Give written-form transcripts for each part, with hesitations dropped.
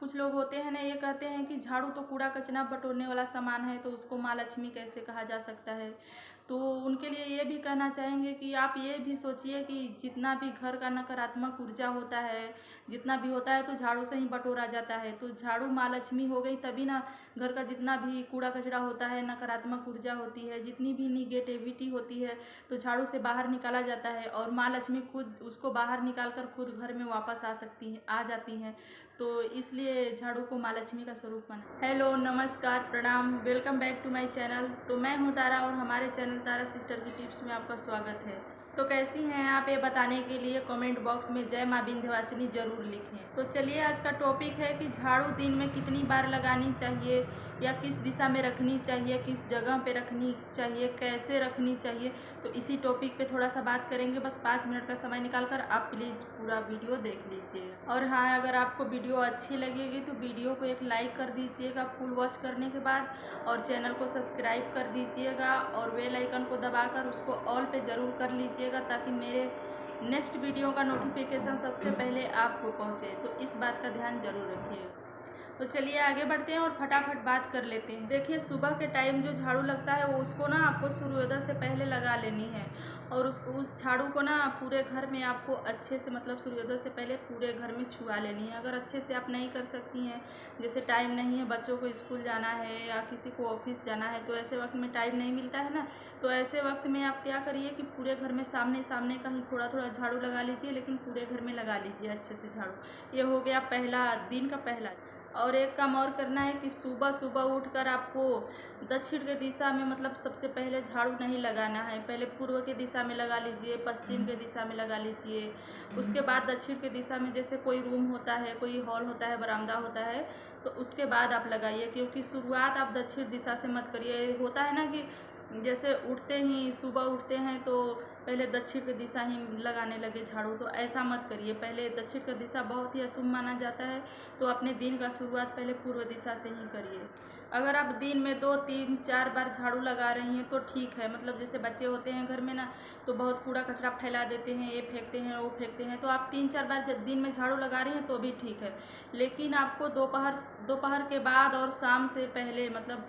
कुछ लोग होते हैं ना, ये कहते हैं कि झाड़ू तो कूड़ा कचरा बटोरने वाला सामान है, तो उसको माँ लक्ष्मी कैसे कहा जा सकता है। तो उनके लिए ये भी कहना चाहेंगे कि आप ये भी सोचिए कि जितना भी घर का नकारात्मक ऊर्जा होता है, जितना भी होता है, तो झाड़ू से ही बटोरा जाता है। तो झाड़ू माँ लक्ष्मी हो गई, तभी ना घर का जितना भी कूड़ा कचरा होता है, नकारात्मक ऊर्जा होती है, जितनी भी निगेटिविटी होती है, तो झाड़ू से बाहर निकाला जाता है और माँ लक्ष्मी खुद उसको बाहर निकाल कर खुद घर में वापस आ जाती हैं। तो इसलिए झाड़ू को माँ लक्ष्मी का स्वरूप माना। हेलो, नमस्कार, प्रणाम, welcome back to my channel. तो मैं हूँ तारा और हमारे चैनल तारा सिस्टर की टिप्स में आपका स्वागत है। तो कैसी हैं आप, ये बताने के लिए कमेंट बॉक्स में जय माँ विंध्यवासिनी जरूर लिखें। तो चलिए, आज का टॉपिक है कि झाड़ू दिन में कितनी बार लगानी चाहिए या किस दिशा में रखनी चाहिए, किस जगह पे रखनी चाहिए, कैसे रखनी चाहिए। तो इसी टॉपिक पे थोड़ा सा बात करेंगे। बस 5 मिनट का समय निकाल कर आप प्लीज़ पूरा वीडियो देख लीजिएगा। और हाँ, अगर आपको वीडियो अच्छी लगेगी तो वीडियो को एक लाइक कर दीजिएगा फुल वॉच करने के बाद, और चैनल को सब्सक्राइब कर दीजिएगा और बेल आइकन को दबाकर उसको ऑल पे ज़रूर कर लीजिएगा, ताकि मेरे नेक्स्ट वीडियो का नोटिफिकेशन सबसे पहले आपको पहुँचे। तो इस बात का ध्यान जरूर रखिएगा। तो चलिए आगे बढ़ते हैं और फटाफट बात कर लेते हैं। देखिए, सुबह के टाइम जो झाड़ू लगता है वो उसको ना आपको सूर्योदय से पहले लगा लेनी है, और उस झाड़ू को ना पूरे घर में आपको अच्छे से, मतलब सूर्योदय से पहले पूरे घर में छुआ लेनी है। अगर अच्छे से आप नहीं कर सकती हैं, जैसे टाइम नहीं है, बच्चों को स्कूल जाना है या किसी को ऑफिस जाना है, तो ऐसे वक्त में टाइम नहीं मिलता है ना, तो ऐसे वक्त में आप क्या करिए कि पूरे घर में सामने सामने कहीं थोड़ा थोड़ा झाड़ू लगा लीजिए, लेकिन पूरे घर में लगा लीजिए अच्छे से झाड़ू। ये हो गया पहला दिन का पहला। और एक काम और करना है कि सुबह सुबह उठकर आपको दक्षिण के दिशा में, मतलब सबसे पहले झाड़ू नहीं लगाना है। पहले पूर्व के दिशा में लगा लीजिए, पश्चिम के दिशा में लगा लीजिए, उसके बाद दक्षिण के दिशा में, जैसे कोई रूम होता है, कोई हॉल होता है, बरामदा होता है, तो उसके बाद आप लगाइए। क्योंकि शुरुआत आप दक्षिण दिशा से मत करिए। होता है ना कि जैसे उठते ही, सुबह उठते हैं तो पहले दक्षिण की दिशा ही लगाने लगे झाड़ू, तो ऐसा मत करिए। पहले दक्षिण की दिशा बहुत ही अशुभ माना जाता है, तो अपने दिन का शुरुआत पहले पूर्व दिशा से ही करिए। अगर आप दिन में 2, 3, 4 बार झाड़ू लगा रही हैं तो ठीक है। मतलब जैसे बच्चे होते हैं घर में ना, तो बहुत कूड़ा कचरा फैला देते हैं, ये फेंकते हैं, वो फेंकते हैं, तो आप 3-4 बार दिन में झाड़ू लगा रही हैं तो भी ठीक है। लेकिन आपको दोपहर के बाद और शाम से पहले, मतलब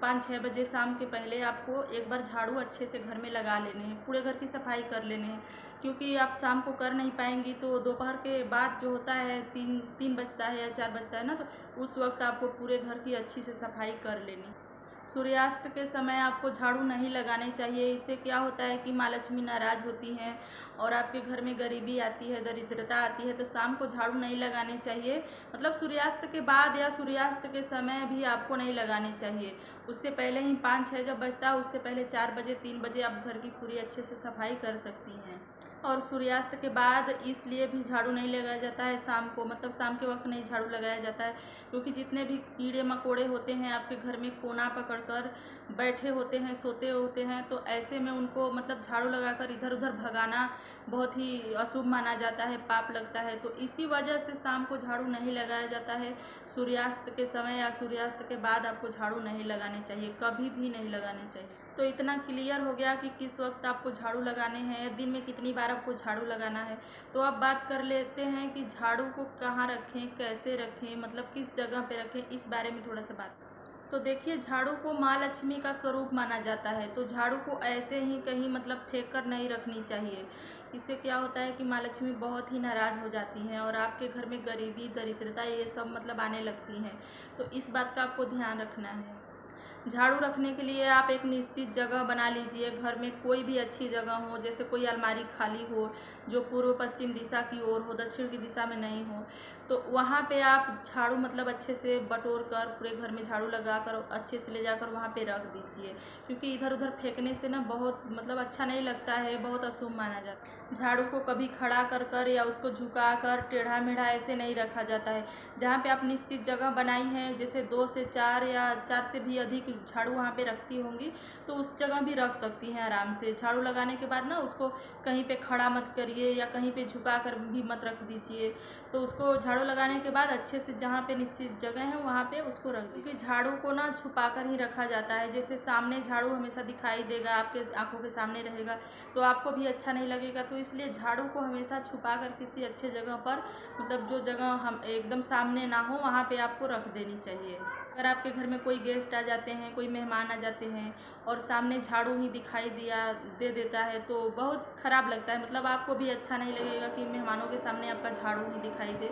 5-6 बजे शाम के पहले आपको एक बार झाड़ू अच्छे से घर में लगा लेने हैं, पूरे घर की सफाई कर लेने हैं। क्योंकि आप शाम को कर नहीं पाएंगी तो दोपहर के बाद जो होता है, 3 बजता है या 4 बजता है ना, तो उस वक्त आपको पूरे घर की अच्छी से सफाई कर लेनी। सूर्यास्त के समय आपको झाड़ू नहीं लगाने चाहिए। इससे क्या होता है कि माँ लक्ष्मी नाराज़ होती हैं और आपके घर में गरीबी आती है, दरिद्रता आती है। तो शाम को झाड़ू नहीं लगाने चाहिए, मतलब सूर्यास्त के बाद या सूर्यास्त के समय भी आपको नहीं लगाने चाहिए। उससे पहले ही 5-6 जब बजता है, उससे पहले 4 बजे 3 बजे आप घर की पूरी अच्छे से सफाई कर सकती हैं। और सूर्यास्त के बाद इसलिए भी झाड़ू नहीं लगाया जाता है शाम को, मतलब शाम के वक्त नहीं झाड़ू लगाया जाता है, क्योंकि जितने भी कीड़े मकोड़े होते हैं आपके घर में कोना पकड़कर बैठे होते हैं, सोते होते हैं, तो ऐसे में उनको, मतलब झाड़ू लगाकर इधर उधर भगाना बहुत ही अशुभ माना जाता है, पाप लगता है। तो इसी वजह से शाम को झाड़ू नहीं लगाया जाता है। सूर्यास्त के समय या सूर्यास्त के बाद आपको झाड़ू नहीं लगाने चाहिए, कभी भी नहीं लगाने चाहिए। तो इतना क्लियर हो गया कि किस वक्त आपको झाड़ू लगाने हैं, दिन में कितनी बार आपको झाड़ू लगाना है। तो अब बात कर लेते हैं कि झाड़ू को कहाँ रखें, कैसे रखें, मतलब किस जगह पे रखें, इस बारे में थोड़ा सा बात। तो देखिए, झाड़ू को माँ लक्ष्मी का स्वरूप माना जाता है, तो झाड़ू को ऐसे ही कहीं, मतलब फेंक कर नहीं रखनी चाहिए। इससे क्या होता है कि माँ लक्ष्मी बहुत ही नाराज़ हो जाती हैं और आपके घर में गरीबी, दरिद्रता, ये सब मतलब आने लगती हैं। तो इस बात का आपको ध्यान रखना है। झाड़ू रखने के लिए आप एक निश्चित जगह बना लीजिए। घर में कोई भी अच्छी जगह हो, जैसे कोई अलमारी खाली हो जो पूर्व पश्चिम दिशा की ओर हो, दक्षिण की दिशा में नहीं हो, तो वहाँ पे आप झाड़ू, मतलब अच्छे से बटोर कर पूरे घर में झाड़ू लगा कर अच्छे से ले जाकर वहाँ पे रख दीजिए। क्योंकि इधर उधर फेंकने से ना बहुत, मतलब अच्छा नहीं लगता है, बहुत अशुभ माना जाता है। झाड़ू को कभी खड़ा कर कर या उसको झुका कर टेढ़ा मेढ़ा ऐसे नहीं रखा जाता है। जहाँ पे आप निश्चित जगह बनाई हैं, जैसे 2 से 4 या 4 से भी अधिक झाड़ू वहाँ पे रखती होंगी, तो उस जगह भी रख सकती हैं आराम से। झाड़ू लगाने के बाद ना उसको कहीं पे खड़ा मत करिए या कहीं पे झुका कर भी मत रख दीजिए। तो उसको झाड़ू लगाने के बाद अच्छे से जहाँ पे निश्चित जगह है वहाँ पे उसको रख दें, क्योंकि झाड़ू को ना छुपा कर ही रखा जाता है। जैसे सामने झाड़ू हमेशा दिखाई देगा, आपके आंखों के सामने रहेगा तो आपको भी अच्छा नहीं लगेगा। तो इसलिए झाड़ू को हमेशा छुपा कर किसी अच्छे जगह पर, मतलब जो जगह हम एकदम सामने ना हो वहाँ पे आपको रख देनी चाहिए। अगर आपके घर में कोई गेस्ट आ जाते हैं, कोई मेहमान आ जाते हैं और सामने झाड़ू ही दिखाई दे देता है तो बहुत ख़राब लगता है, मतलब आपको भी अच्छा नहीं लगेगा कि मेहमानों के सामने आपका झाड़ू ही दिखाई दे,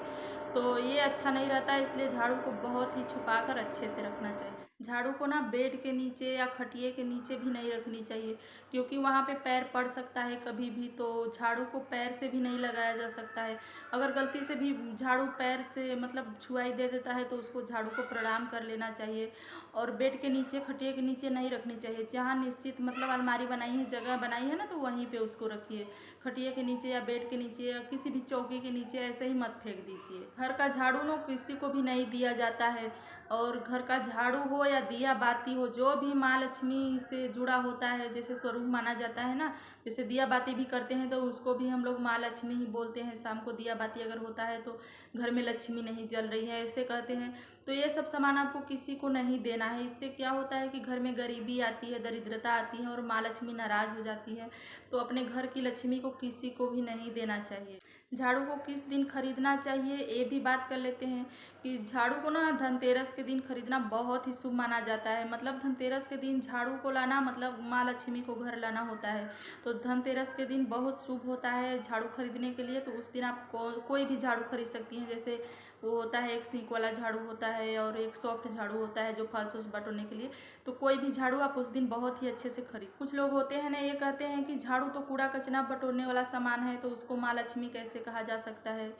तो ये अच्छा नहीं रहता है। इसलिए झाड़ू को बहुत ही छुपा कर अच्छे से रखना चाहिए। झाड़ू को ना बेड के नीचे या खटिए के नीचे भी नहीं रखनी चाहिए, क्योंकि वहाँ पे पैर पड़ सकता है कभी भी, तो झाड़ू को पैर से भी नहीं लगाया जा सकता है। अगर गलती से भी झाड़ू पैर से मतलब छुआई दे देता है तो उसको झाड़ू को प्रणाम कर लेना चाहिए। और बेड के नीचे, खटिए के नीचे नहीं रखनी चाहिए। जहाँ निश्चित मतलब अलमारी बनाई है, जगह बनाई है ना, तो वहीं पे उसको रखिए। खटिए के नीचे या बेड के नीचे या किसी भी चौकी के नीचे ऐसे ही मत फेंक दीजिए। घर का झाड़ू ना किसी को भी नहीं दिया जाता है, और घर का झाड़ू हो या दिया बाती हो, जो भी माँ लक्ष्मी से जुड़ा होता है, जैसे स्वरूप माना जाता है ना, जैसे दिया बाती भी करते हैं तो उसको भी हम लोग माँ लक्ष्मी ही बोलते हैं। शाम को दिया बाती अगर होता है तो घर में लक्ष्मी नहीं जल रही है, ऐसे कहते हैं। तो ये सब सामान आपको किसी को नहीं देना है। इससे क्या होता है कि घर में गरीबी आती है, दरिद्रता आती है और माँ लक्ष्मी नाराज़ हो जाती है। तो अपने घर की लक्ष्मी को किसी को भी नहीं देना चाहिए। झाड़ू को किस दिन खरीदना चाहिए ये भी बात कर लेते हैं कि झाड़ू को ना धनतेरस के दिन खरीदना बहुत ही शुभ माना जाता है। मतलब धनतेरस के दिन झाड़ू को लाना मतलब माँ लक्ष्मी को घर लाना होता है। तो धनतेरस के दिन बहुत शुभ होता है झाड़ू खरीदने के लिए। तो उस दिन आप कोई भी झाड़ू खरीद सकती हैं। जैसे वो होता है एक सिंक वाला झाड़ू होता है और एक सॉफ्ट झाड़ू होता है जो फर्श उस बटोरने के लिए। तो कोई भी झाड़ू आप उस दिन बहुत ही अच्छे से खरीद। कुछ लोग होते हैं ना, ये कहते हैं कि झाड़ू तो कूड़ा कचरा बटोरने वाला सामान है तो उसको माँ लक्ष्मी कैसे कहा जा सकता है।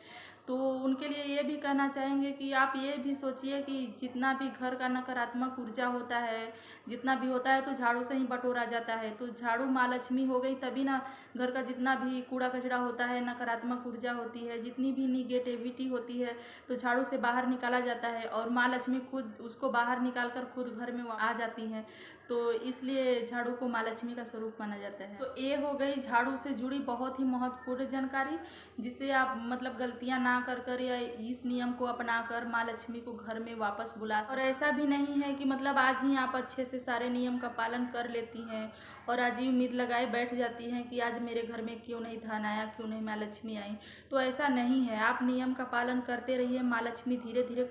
तो उनके लिए ये भी कहना चाहेंगे कि आप ये भी सोचिए कि जितना भी घर का नकारात्मक ऊर्जा होता है, जितना भी होता है तो झाड़ू से ही बटोरा जाता है। तो झाड़ू माँ लक्ष्मी हो गई, तभी ना घर का जितना भी कूड़ा कचरा होता है, नकारात्मक ऊर्जा होती है, जितनी भी निगेटिविटी होती है तो झाड़ू से बाहर निकाला जाता है और माँ लक्ष्मी खुद उसको बाहर निकाल कर खुद घर में आ जाती हैं। तो इसलिए झाड़ू को माँ लक्ष्मी का स्वरूप माना जाता है। तो ये हो गई झाड़ू से जुड़ी बहुत ही महत्वपूर्ण जानकारी, जिसे आप मतलब गलतियां ना कर या इस नियम को अपनाकर माँ लक्ष्मी को घर में वापस बुला सकते। और ऐसा भी नहीं है कि मतलब आज ही आप अच्छे से सारे नियम का पालन कर लेती हैं और आज ही उम्मीद लगाए बैठ जाती हैं कि आज मेरे घर में क्यों नहीं धन आया, क्यों नहीं माँ लक्ष्मी आई। तो ऐसा नहीं है, आप नियम का पालन करते रहिए, माँ लक्ष्मी धीरे धीरे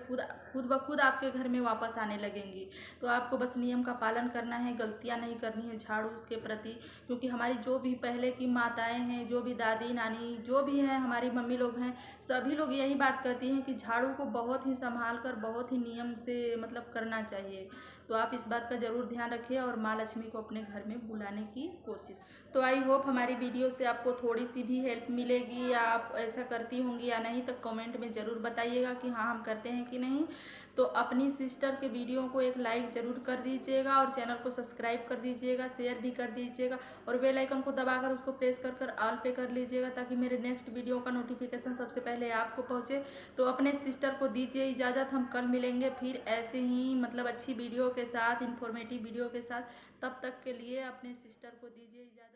खुद ब खुद आपके घर में वापस आने लगेंगी। तो आपको बस नियम का पालन करना है, गलतियाँ नहीं करनी है झाड़ू के प्रति। क्योंकि हमारी जो भी पहले की माताएं हैं, जो भी दादी नानी जो भी हैं, हमारी मम्मी लोग हैं, सभी लोग यही बात करती हैं कि झाड़ू को बहुत ही संभाल कर, बहुत ही नियम से मतलब करना चाहिए। तो आप इस बात का ज़रूर ध्यान रखिए और माँ लक्ष्मी को अपने घर में बुलाने की कोशिश। तो आई होप हमारी वीडियो से आपको थोड़ी सी भी हेल्प मिलेगी, या आप ऐसा करती होंगी या नहीं, तो कमेंट में ज़रूर बताइएगा कि हाँ हम करते हैं कि नहीं। तो अपनी सिस्टर के वीडियो को एक लाइक ज़रूर कर दीजिएगा और चैनल को सब्सक्राइब कर दीजिएगा, शेयर भी कर दीजिएगा और बेल आइकन को दबाकर उसको प्रेस कर ऑल पे कर लीजिएगा, ताकि मेरे नेक्स्ट वीडियो का नोटिफिकेशन सबसे पहले आपको पहुँचे। तो अपने सिस्टर को दीजिए इजाज़त, हम कल मिलेंगे फिर ऐसे ही मतलब अच्छी वीडियो के साथ, इन्फॉर्मेटिव वीडियो के साथ। तब तक के लिए अपने सिस्टर को दीजिए इजाज़त।